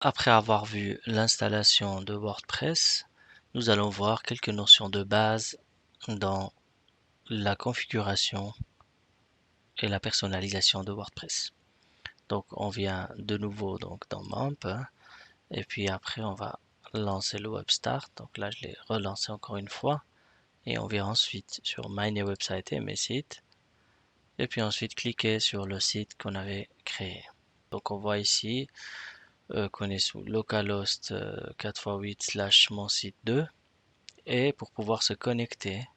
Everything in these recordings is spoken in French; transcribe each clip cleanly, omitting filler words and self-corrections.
Après avoir vu l'installation de WordPress, nous allons voir quelques notions de base dans la configuration et la personnalisation de WordPress. Donc on vient de nouveau donc dans MAMP, hein, et puis après on va lancer le Web Start. Donc là je l'ai relancé encore une fois et on vient ensuite sur My New Website et mes sites et puis ensuite cliquer sur le site qu'on avait créé. Donc on voit ici qu'on est sous localhost 4x8 / mon site 2 et pour pouvoir se connecter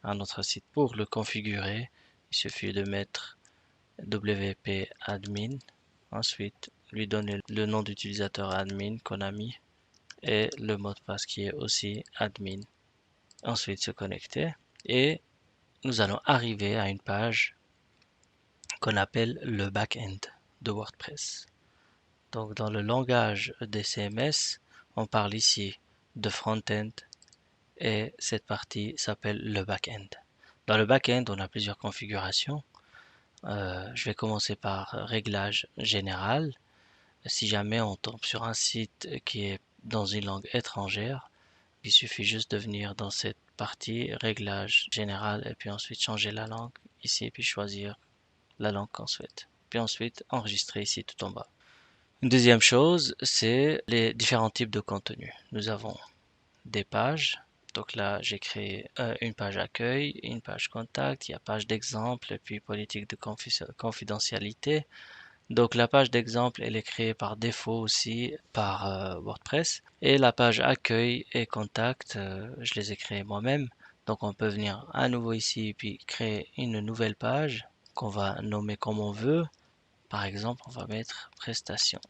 à notre site pour le configurer, il suffit de mettre wp admin, ensuite lui donner le nom d'utilisateur admin qu'on a mis et le mot de passe qui est aussi admin. Ensuite se connecter et nous allons arriver à une page qu'on appelle le back-end de WordPress. Donc dans le langage des CMS, on parle ici de front-end et cette partie s'appelle le back-end. Dans le back-end, on a plusieurs configurations. Je vais commencer par réglage général. Si jamais on tombe sur un site qui est dans une langue étrangère, il suffit juste de venir dans cette partie réglage général et puis ensuite changer la langue ici puis choisir la langue qu'on souhaite. Puis ensuite enregistrer ici tout en bas. Une deuxième chose, c'est les différents types de contenus. Nous avons des pages. Donc là, j'ai créé une page accueil, une page contact, il y a page d'exemple et puis politique de confidentialité. Donc la page d'exemple, elle est créée par défaut aussi par WordPress. Et la page accueil et contact, je les ai créées moi-même. Donc on peut venir à nouveau ici et puis créer une nouvelle page qu'on va nommer comme on veut. Par exemple, on va mettre prestations.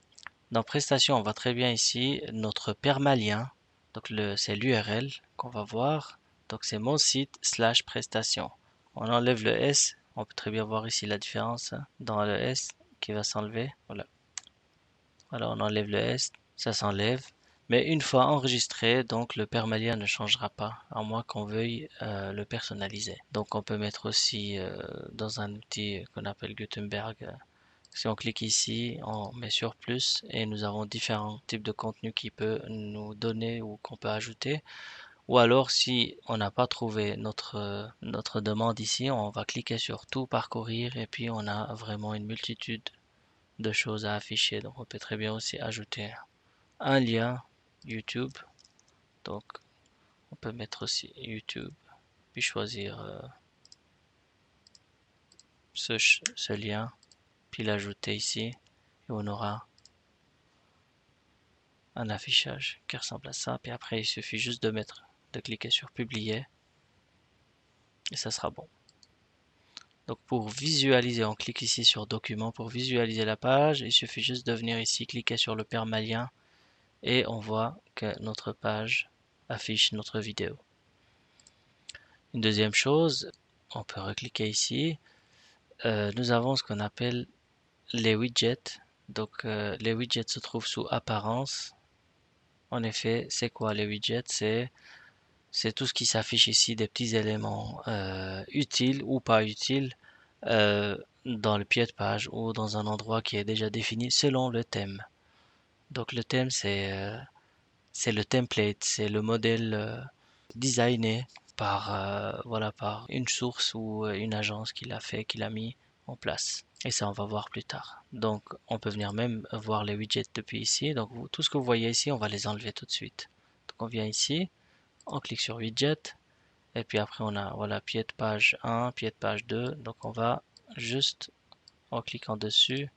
Dans prestations, on voit très bien ici notre permalien. Donc c'est l'URL qu'on va voir. Donc c'est mon site / prestation. On enlève le S. On peut très bien voir ici la différence hein, dans le S qui va s'enlever. Voilà. Alors on enlève le S, ça s'enlève. Mais une fois enregistré, donc le permalien ne changera pas, à moins qu'on veuille le personnaliser. Donc on peut mettre aussi dans un outil qu'on appelle Gutenberg. Si on clique ici, on met sur plus et nous avons différents types de contenus qui peut nous donner ou qu'on peut ajouter. Ou alors si on n'a pas trouvé notre demande ici, on va cliquer sur tout parcourir et puis on a vraiment une multitude de choses à afficher. Donc on peut très bien aussi ajouter un lien YouTube. Donc on peut mettre aussi YouTube, puis choisir ce lien, puis l'ajouter ici et on aura un affichage qui ressemble à ça. Puis après, il suffit juste de cliquer sur publier et ça sera bon. Donc pour visualiser, on clique ici sur document pour visualiser la page. Il suffit juste de venir ici, cliquer sur le permalien et on voit que notre page affiche notre vidéo. Une deuxième chose, on peut recliquer ici. Nous avons ce qu'on appelle les widgets. Donc les widgets se trouvent sous apparence. En effet, c'est quoi les widgets? C'est tout ce qui s'affiche ici, des petits éléments utiles ou pas utiles dans le pied de page ou dans un endroit qui est déjà défini selon le thème. Donc le thème c'est le template, c'est le modèle designé par voilà par une source ou une agence qui l'a fait, qui l'a mis en place. Et ça on va voir plus tard. Donc on peut venir même voir les widgets depuis ici. Donc tout ce que vous voyez ici, on va les enlever tout de suite. Donc on vient ici, on clique sur widget. Et puis après, on a voilà pied de page 1, pied de page 2. Donc on va juste en cliquant dessus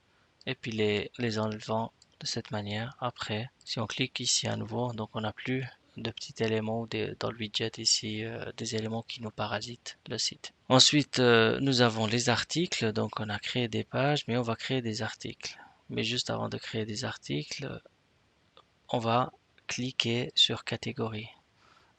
et puis les enlevant de cette manière. Après, si on clique ici à nouveau, donc on n'a plus de petits éléments dans le widget ici, des éléments qui nous parasitent le site. Ensuite, nous avons les articles. Donc on a créé des pages, mais on va créer des articles. Mais juste avant de créer des articles, on va cliquer sur catégorie.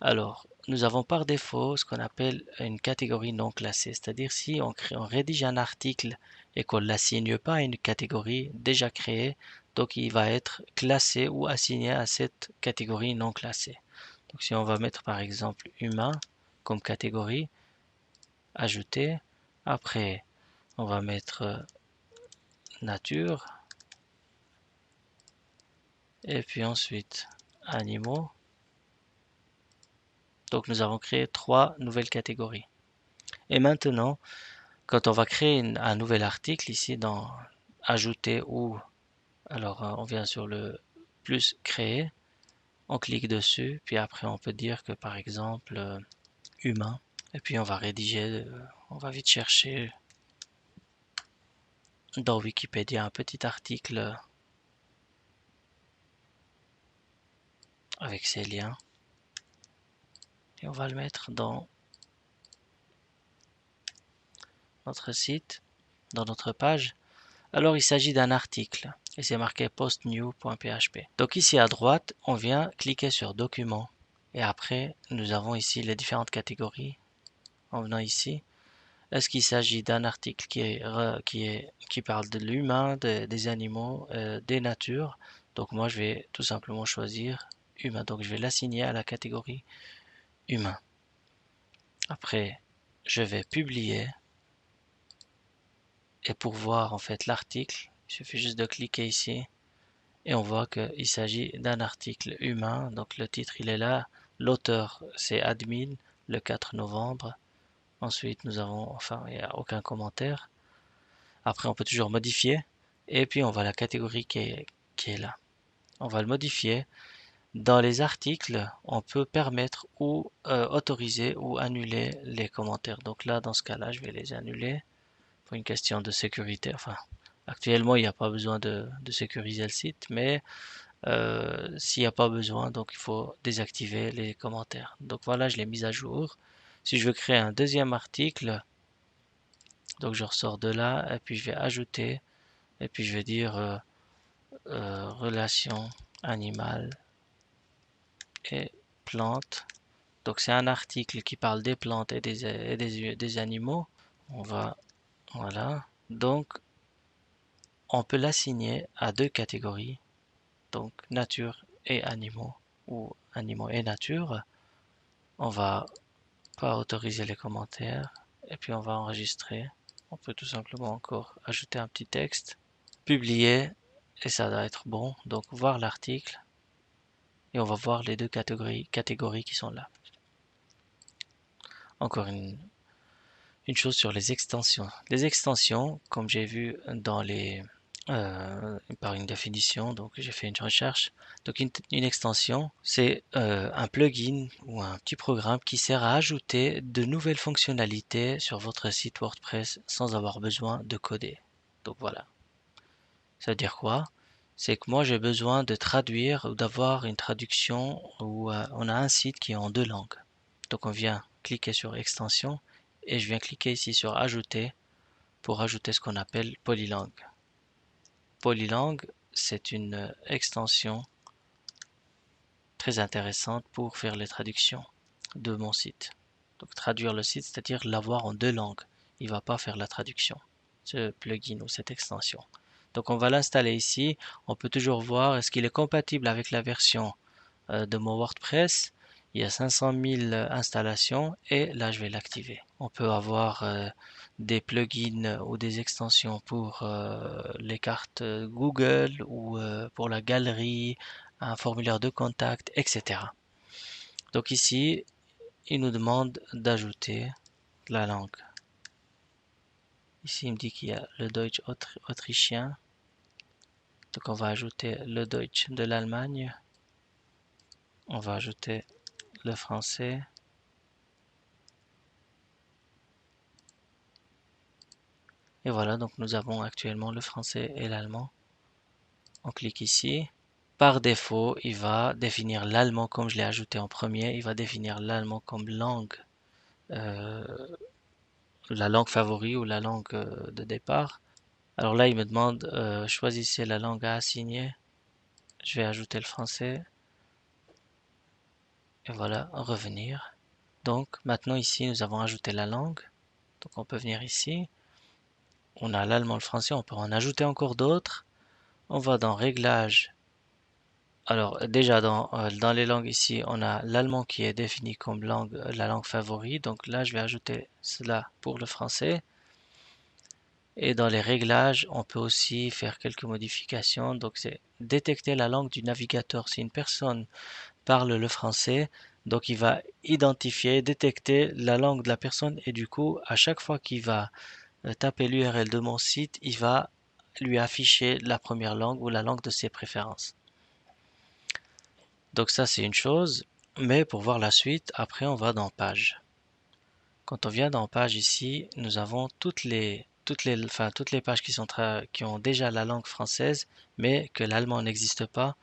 Alors, nous avons par défaut ce qu'on appelle une catégorie non classée, c'est-à-dire si on rédige un article et qu'on ne l'assigne pas à une catégorie déjà créée, donc il va être classé ou assigné à cette catégorie non classée. Donc si on va mettre par exemple humain comme catégorie, ajouter, après on va mettre nature, et puis ensuite animaux. Donc nous avons créé 3 nouvelles catégories. Et maintenant, quand on va créer un nouvel article ici dans ajouter ou alors on vient sur le plus créer, on clique dessus, puis après on peut dire que par exemple humain, et puis on va rédiger, on va vite chercher dans Wikipédia un petit article avec ces liens et on va le mettre dans notre site, dans notre page. Alors il s'agit d'un article et c'est marqué postnew.php. Donc ici à droite, on vient cliquer sur document et après nous avons ici les différentes catégories. En venant ici, est-ce qu'il s'agit d'un article qui parle de l'humain, des animaux, des natures? Donc moi je vais tout simplement choisir humain. Donc je vais l'assigner à la catégorie humain. Après, je vais publier et pour voir en fait l'article, il suffit juste de cliquer ici et on voit qu'il s'agit d'un article humain. Donc le titre il est là, l'auteur c'est admin le 4 novembre. Ensuite nous avons, enfin il n'y a aucun commentaire. Après on peut toujours modifier et puis on voit la catégorie qui est là. On va le modifier. Dans les articles, on peut permettre ou autoriser ou annuler les commentaires. Donc là, dans ce cas-là, je vais les annuler pour une question de sécurité. Enfin, actuellement, il n'y a pas besoin de sécuriser le site, mais s'il n'y a pas besoin, donc il faut désactiver les commentaires. Donc voilà, je l'ai mis à jour. Si je veux créer un deuxième article, donc je ressors de là et puis je vais ajouter et puis je vais dire relation animale et plantes. Donc c'est un article qui parle des plantes et des animaux. On va, voilà. Donc on peut l'assigner à deux catégories, donc nature et animaux, ou animaux et nature. On va pas autoriser les commentaires, et puis on va enregistrer. On peut tout simplement encore ajouter un petit texte, publier, et ça doit être bon. Donc voir l'article, et on va voir les deux catégories qui sont là. Encore une chose sur les extensions. Les extensions, comme j'ai vu dans par une définition, donc j'ai fait une recherche. Donc une extension, c'est un plugin ou un petit programme qui sert à ajouter de nouvelles fonctionnalités sur votre site WordPress sans avoir besoin de coder. Donc voilà. Ça veut dire quoi? C'est que moi j'ai besoin de traduire ou d'avoir une traduction où on a un site qui est en deux langues. Donc on vient cliquer sur extension et je viens cliquer ici sur ajouter pour ajouter ce qu'on appelle Polylang. Polylang, c'est une extension très intéressante pour faire les traductions de mon site. Donc traduire le site, c'est-à-dire l'avoir en deux langues. Il ne va pas faire la traduction, ce plugin ou cette extension. Donc on va l'installer ici. On peut toujours voir est-ce qu'il est compatible avec la version de mon WordPress. Il y a 500 000 installations et là je vais l'activer. On peut avoir des plugins ou des extensions pour les cartes Google ou pour la galerie, un formulaire de contact, etc. Donc ici, il nous demande d'ajouter la langue. Ici, il me dit qu'il y a le Deutsch autrichien. Donc on va ajouter le Deutsch de l'Allemagne. On va ajouter le français. Et voilà, donc nous avons actuellement le français et l'allemand. On clique ici. Par défaut, il va définir l'allemand comme je l'ai ajouté en premier. Il va définir l'allemand comme langue, euh, la langue favorite ou la langue de départ. Alors là, il me demande choisissez la langue à assigner. Je vais ajouter le français. Et voilà, revenir. Donc maintenant ici, nous avons ajouté la langue. Donc on peut venir ici. On a l'allemand, le français, on peut en ajouter encore d'autres. On va dans Réglages. Alors déjà dans les langues ici, on a l'allemand qui est défini comme la langue favorite. Donc là, je vais ajouter cela pour le français. Et dans les réglages, on peut aussi faire quelques modifications. Donc c'est détecter la langue du navigateur. Si une personne parle le français, donc il va identifier, détecter la langue de la personne et du coup, à chaque fois qu'il va taper l'URL de mon site, il va lui afficher la première langue ou la langue de ses préférences. Donc ça, c'est une chose. Mais pour voir la suite, après, on va dans page. Quand on vient dans page ici, nous avons toutes les pages qui ont déjà la langue française, mais que l'allemand n'existe pas,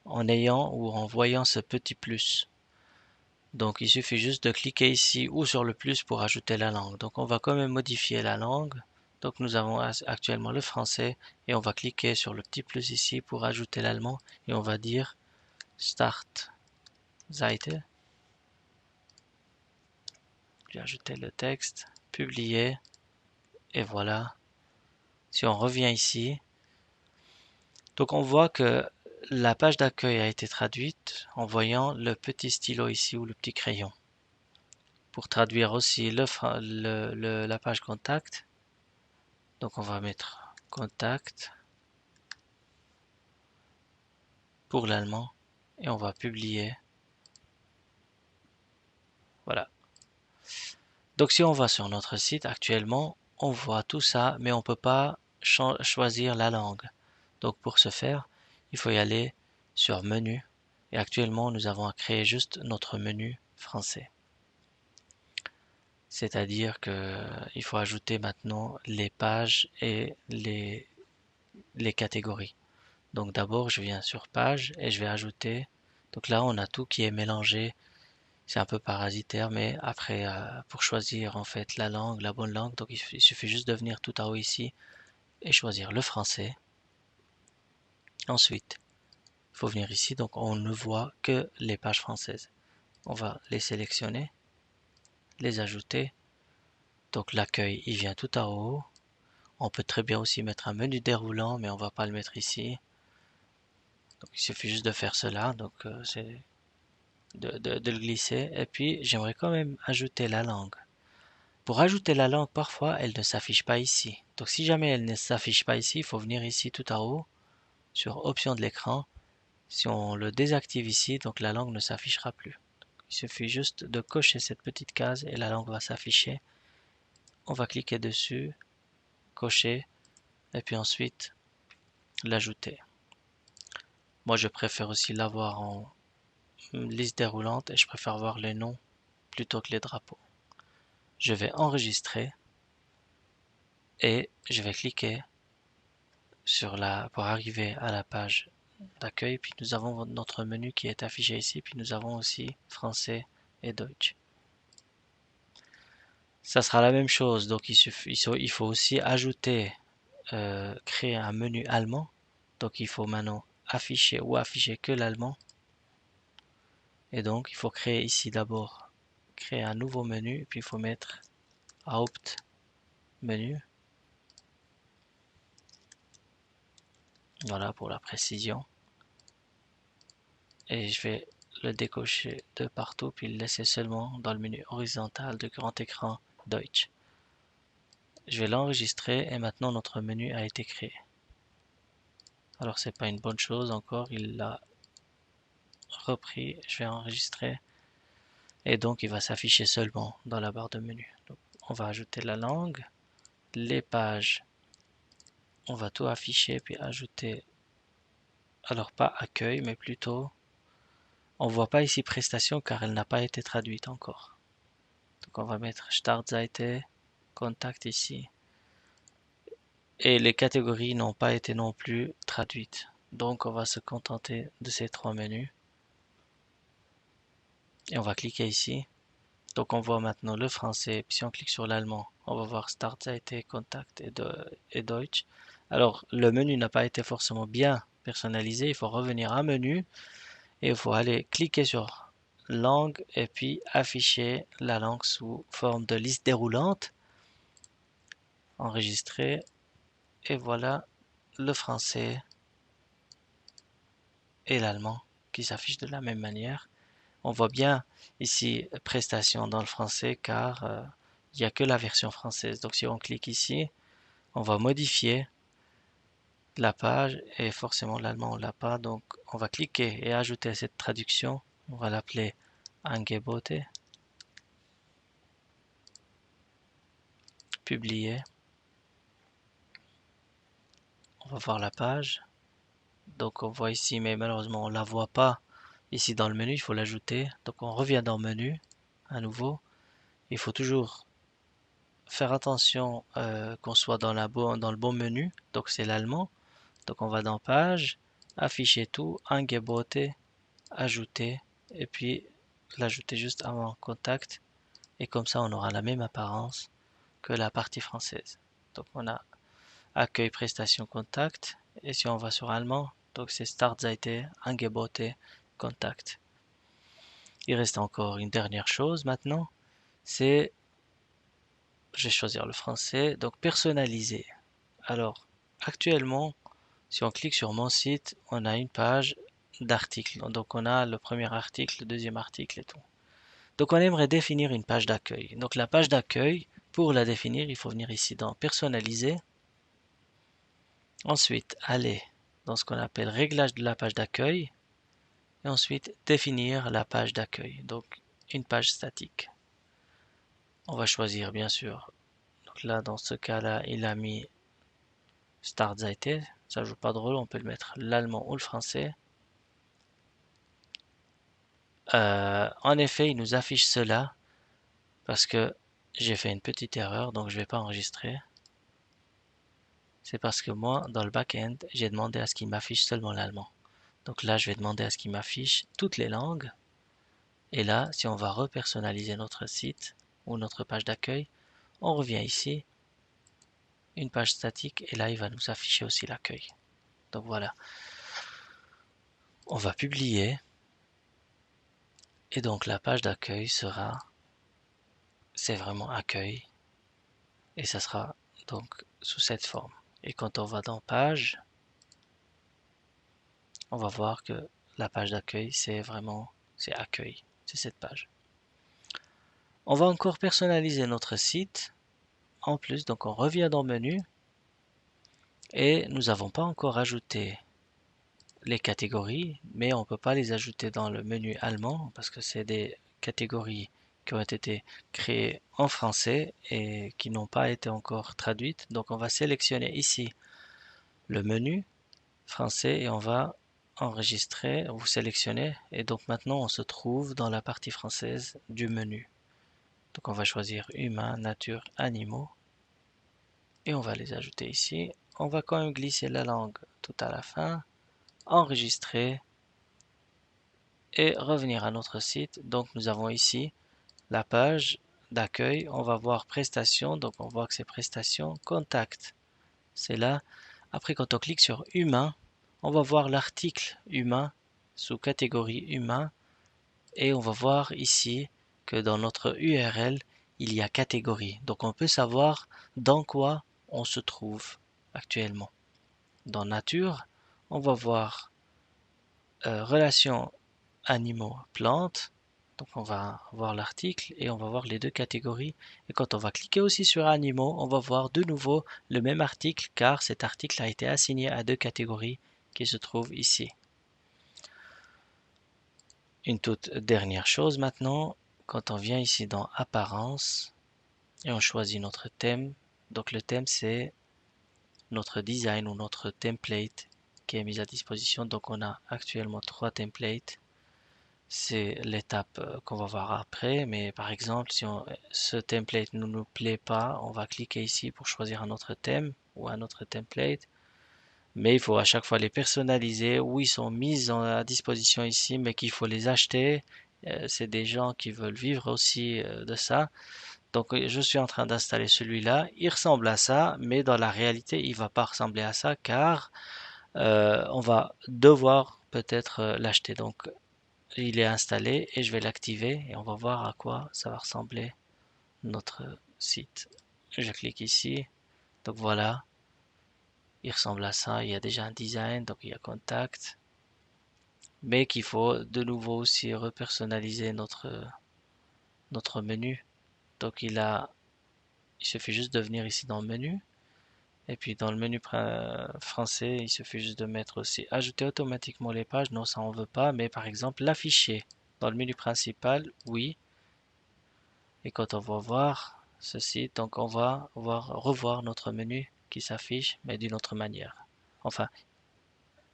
en ayant ou en voyant ce petit plus. Donc il suffit juste de cliquer ici ou sur le plus pour ajouter la langue. Donc on va quand même modifier la langue. Donc nous avons actuellement le français et on va cliquer sur le petit plus ici pour ajouter l'allemand et on va dire Start Seite. J'ai ajouté le texte, publier et voilà. Si on revient ici, donc on voit que la page d'accueil a été traduite en voyant le petit stylo ici ou le petit crayon. Pour traduire aussi la page contact, donc on va mettre contact pour l'allemand et on va publier. Voilà. Donc si on va sur notre site actuellement, on voit tout ça, mais on ne peut pas choisir la langue. Donc pour ce faire, il faut y aller sur menu et actuellement nous avons à créer juste notre menu français. C'est-à-dire que il faut ajouter maintenant les pages et les catégories. Donc d'abord je viens sur page et je vais ajouter. Donc là on a tout qui est mélangé. C'est un peu parasitaire, mais après pour choisir en fait la langue, la bonne langue, donc il suffit juste de venir tout en haut ici et choisir le français. Ensuite, il faut venir ici, donc on ne voit que les pages françaises. On va les sélectionner, les ajouter. Donc l'accueil, il vient tout en haut. On peut très bien aussi mettre un menu déroulant, mais on va pas le mettre ici. Donc il suffit juste de faire cela, donc c'est de le glisser. Et puis j'aimerais quand même ajouter la langue. Pour ajouter la langue, parfois elle ne s'affiche pas ici. Donc si jamais elle ne s'affiche pas ici, il faut venir ici tout en haut, sur options de l'écran. Si on le désactive ici, donc la langue ne s'affichera plus. Il suffit juste de cocher cette petite case et la langue va s'afficher. On va cliquer dessus, cocher, et puis ensuite l'ajouter. Moi je préfère aussi l'avoir en liste déroulante et je préfère voir les noms plutôt que les drapeaux. Je vais enregistrer et je vais cliquer pour arriver à la page d'accueil. Puis nous avons notre menu qui est affiché ici. Puis nous avons aussi français et Deutsch. Ça sera la même chose. Donc il faut aussi ajouter, créer un menu allemand. Donc il faut maintenant afficher que l'allemand. Et donc il faut créer ici d'abord, créer un nouveau menu. Puis il faut mettre Hauptmenu. Voilà pour la précision. Et je vais le décocher de partout puis le laisser seulement dans le menu horizontal de grand écran Deutsch. Je vais l'enregistrer et maintenant notre menu a été créé. Alors c'est pas une bonne chose encore, il l'a repris, je vais enregistrer et donc il va s'afficher seulement dans la barre de menu. Donc, on va ajouter la langue, les pages, on va tout afficher puis ajouter, alors pas accueil mais plutôt, on voit pas ici prestation car elle n'a pas été traduite encore. Donc on va mettre Startseite, contact ici. Et les catégories n'ont pas été non plus traduites. Donc on va se contenter de ces trois menus. Et on va cliquer ici. Donc on voit maintenant le français. Puis si on clique sur l'allemand, on va voir Startseite, Contact et Deutsch. Alors le menu n'a pas été forcément bien personnalisé. Il faut revenir à menu et il faut aller cliquer sur langue et puis afficher la langue sous forme de liste déroulante. Enregistrer. Et voilà le français et l'allemand qui s'affichent de la même manière. On voit bien ici prestation dans le français car il n'y a que la version française. Donc si on clique ici, On va modifier la page et forcément l'allemand on l'a pas, donc on va cliquer et ajouter cette traduction. On va l'appeler Angebote, publier. On va voir la page. Donc on voit ici, mais malheureusement on la voit pas ici dans le menu, il faut l'ajouter. Donc on revient dans le menu à nouveau. Il faut toujours faire attention qu'on soit dans le bon menu. Donc c'est l'allemand. Donc on va dans page, afficher tout, Angebote, ajouter, et puis l'ajouter juste avant contact. Et comme ça on aura la même apparence que la partie française. Donc on a accueil, prestation, contact. Et si on va sur allemand, donc c'est Startseite, Angebote, contact. Il reste encore une dernière chose maintenant, c'est, je vais choisir le français, donc personnaliser. Alors, actuellement, si on clique sur mon site, on a une page d'articles. Donc on a le premier article, le deuxième article et tout. Donc on aimerait définir une page d'accueil. Donc la page d'accueil, pour la définir, il faut venir ici dans personnaliser. Ensuite, aller dans ce qu'on appelle réglage de la page d'accueil. Et ensuite, définir la page d'accueil. Donc une page statique. On va choisir bien sûr. Donc là, dans ce cas-là, il a mis Startseite. Ça joue pas de rôle, on peut le mettre l'allemand ou le français. En effet, il nous affiche cela parce que j'ai fait une petite erreur, donc je vais pas enregistrer. C'est parce que moi, dans le back-end, j'ai demandé à ce qu'il m'affiche seulement l'allemand. Donc là, je vais demander à ce qu'il m'affiche toutes les langues. Et là, si on va repersonnaliser notre site ou notre page d'accueil, on revient ici, une page statique, et là, il va nous afficher aussi l'accueil. Donc voilà, on va publier, et donc la page d'accueil sera, c'est vraiment accueil, et ça sera donc sous cette forme. Et quand on va dans page, on va voir que la page d'accueil, c'est vraiment, c'est accueil, c'est cette page. On va encore personnaliser notre site, en plus, donc on revient dans menu, et nous n'avons pas encore ajouté les catégories, mais on ne peut pas les ajouter dans le menu allemand parce que c'est des catégories qui ont été créées en français et qui n'ont pas été encore traduites. Donc on va sélectionner ici le menu français et on va enregistrer, vous sélectionnez et donc maintenant on se trouve dans la partie française du menu. Donc on va choisir humain, nature, animaux et on va les ajouter ici. On va quand même glisser la langue tout à la fin, enregistrer et revenir à notre site. Donc nous avons ici la page d'accueil. On va voir prestations. Donc on voit que c'est prestations. Contact, c'est là. Après quand on clique sur humain, on va voir l'article humain sous catégorie humain. Et on va voir ici que dans notre URL, il y a catégorie. Donc on peut savoir dans quoi on se trouve actuellement. Dans nature, on va voir relations animaux, plantes. Donc on va voir l'article et on va voir les deux catégories. Et quand on va cliquer aussi sur animaux, on va voir de nouveau le même article car cet article a été assigné à deux catégories qui se trouvent ici. Une toute dernière chose maintenant, quand on vient ici dans apparence et on choisit notre thème. Donc le thème c'est notre design ou notre template qui est mis à disposition. Donc on a actuellement trois templates. C'est l'étape qu'on va voir après, mais par exemple, si ce template ne nous plaît pas, on va cliquer ici pour choisir un autre thème ou un autre template. Mais il faut à chaque fois les personnaliser, ou ils sont mis à disposition ici, mais qu'il faut les acheter. C'est des gens qui veulent vivre aussi de ça. Donc je suis en train d'installer celui-là. Il ressemble à ça, mais dans la réalité, il va pas ressembler à ça car on va devoir peut-être l'acheter. Donc il est installé et je vais l'activer et on va voir à quoi ça va ressembler notre site. Je clique ici, donc voilà, il ressemble à ça, il y a déjà un design, donc il y a contact, mais qu'il faut de nouveau aussi repersonnaliser notre menu. Donc il suffit juste de venir ici dans le menu Et puis dans le menu français, il suffit juste de mettre aussi ajouter automatiquement les pages. Non, ça on veut pas. Mais par exemple, l'afficher dans le menu principal, oui. Et quand on va voir ceci, donc on va revoir notre menu qui s'affiche, mais d'une autre manière. Enfin,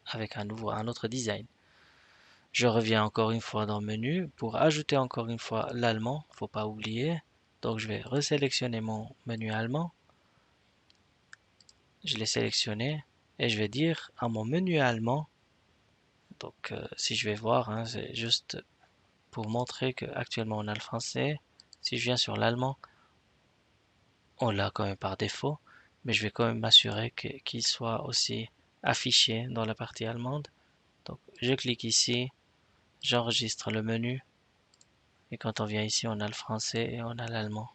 avec un autre design. Je reviens encore une fois dans le menu pour ajouter encore une fois l'allemand, faut pas oublier. Donc je vais resélectionner mon menu allemand. Je l'ai sélectionné et je vais dire à mon menu allemand. Donc si je vais voir, hein, c'est juste pour montrer que actuellement on a le français. Si je viens sur l'allemand, on l'a quand même par défaut, mais je vais quand même m'assurer qu'il soit aussi affiché dans la partie allemande. Donc je clique ici, j'enregistre le menu et quand on vient ici, on a le français et on a l'allemand.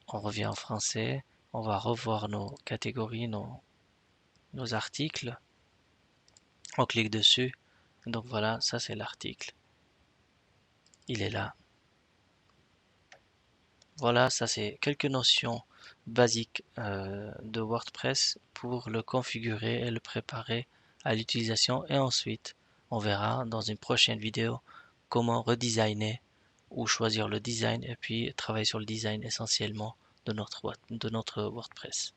On revient en français, on va revoir nos catégories, nos articles. On clique dessus. Donc voilà, ça c'est l'article. Il est là. Voilà, ça c'est quelques notions basiques de WordPress pour le configurer et le préparer à l'utilisation. Et ensuite, on verra dans une prochaine vidéo comment redesigner ou choisir le design et puis travailler sur le design essentiellement de notre WordPress.